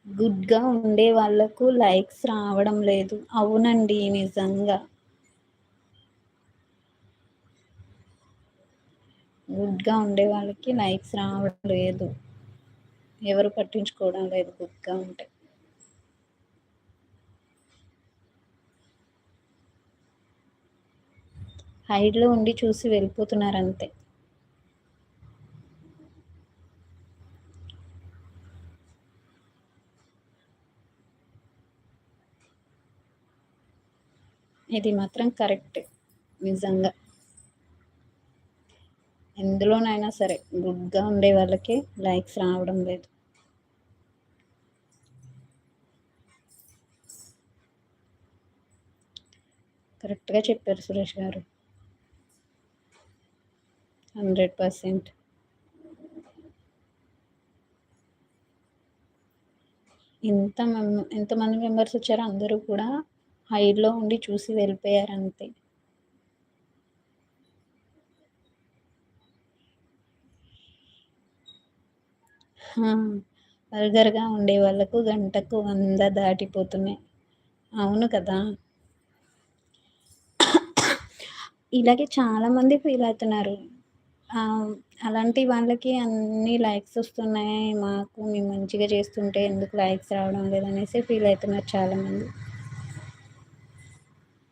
గుడ్‌గా ఉండే వాళ్ళకు లైక్స్ రావడం లేదు. అవునండి. నిజంగా. గుడ్‌గా ఉండే వాళ్ళకి లైక్స్ రావడం లేదు. ఎవరు పట్టించుకోవడం లేదు గుడ్‌గా ఉంటే. హైడ్‌లో ఉండి చూసి వెళ్ళిపోతున్నారంతే. ఇది మాత్రం కరెక్ట్. నిజంగా. ఎందులోనైనా సరే గుడ్‌గా ఉండే వాళ్ళకి లైక్స్ రావడం లేదు. కరెక్ట్‌గా చెప్పారు సురేష్ గారు. 100%. ఎంతమంది మెంబర్స్ వచ్చారో అందరూ కూడా హైడ్‌లో ఉండి చూసి వెళ్ళిపోయారంతే. ఆ! వల్గర్‌గా ఉండే వాళ్ళకు గంటకు 100 దాటిపోతున్నాయి. అవును కదా! ఇలాగే చాలామంది ఫీల్ అవుతున్నారు. ఆహ్, అలాంటి వాళ్ళకి అన్ని లైక్స్ వస్తున్నాయి. మాకు మేము మంచిగా చేస్తుంటే ఎందుకు లైక్స్ రావడం లేదనేసి ఫీల్ అవుతున్నారు చాలామంది.